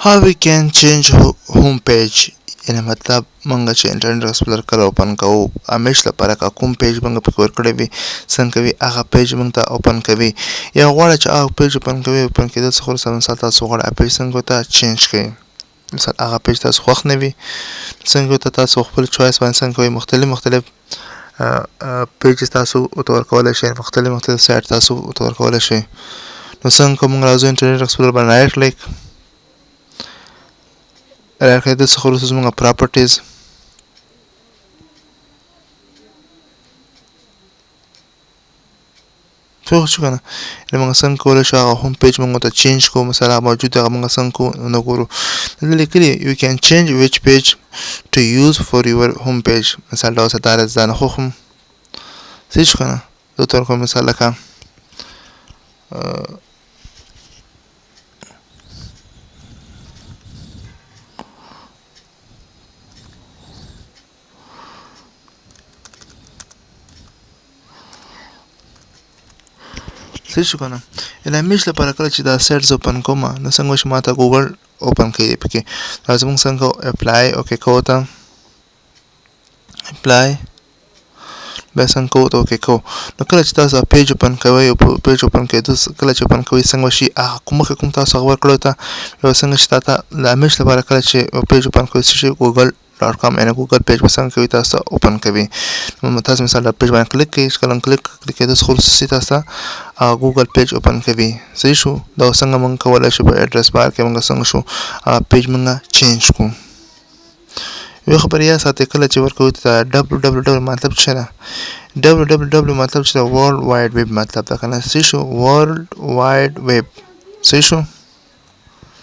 how we can change home page یعنی مطلب مونږ چې انټرنیټ ایکسپلور کله اوپن کوو همیش لپاره که کوم پیج مونږ پکې ورکړی وي څنګه کوي هغه پیج مونږ ته اوپن کوي یا غواړه چې هغه پیج اوپن کوي اوپن کېدل څخه وروسته مثال تاسو غواړئ هغه پیج څنګه ورته چینج کړئ مثال هغه پیج تاسو خوښ نه وي څنګه ورته تاسو خپل چوایس باندې څنګه کوئ مختلف پیجز تاسو ورته ورکولی شئ مختلف سایټ تاسو ورته ورکولی شئ نو څنګه که مونږ راځو انټرنیټ ایکسپلور باندې رایټ کلیک رایټ کلیک څخه وروسته زموږ پراپرټیز پوه شو که نه یعنې مونږ څنګه کولی شو هغه هوم پیج مونږ ورته چینج کړو مثلا هغه موجود هغه مونږ څنګه کوو نو ګورو دلته لیکلي you can change which page to use for your home page مثال ډول څه دا زه نه خوښم صحیح شو که نه زه ورته ورکوم مثال لکه صحیح شو که نه یعنې همیش لپاره کله چې دا سایټ زه اوپن کوم نو څنګه وشي ما ته ګوګل اوپن کوي پکې راځه مونږ څنګه کوو اپلای اوکې کوو ته اپلای بیا څنګه کوو ته اوکې کوو نو کله چې تاسو پیج اوپن کوئ پیج اوپن کېدو کله چې اوپن کوئ څنګه وشي هغه مخکې کوم تاسو هغه ورکړی ته یو څنګه چې تا ته د همیش لپاره کله چې پیج اوپن کوئ څه شي google.com یعنې ګوګل پیج به څنګه کوي تاسو ته اوپن کوي نو تاسو مثال دا پیج باندې کلیک کوئ چې کله کلیک کېدو څخه وروسته تاسو ته ګوګل پیج اوپن کوي صحیح شو دا څنګه مونږ کولی شو په ایډرس بار کې مونږ څنګه شو پیج مونږ چینج کړو یو خبره یاد ساتئ کله چې ورکوئ ته www مطلب څه ده www مطلب چې د ورلډ واید ویب مطلب ده که نه صحیح شو ورلډ واید ویب صحیح شو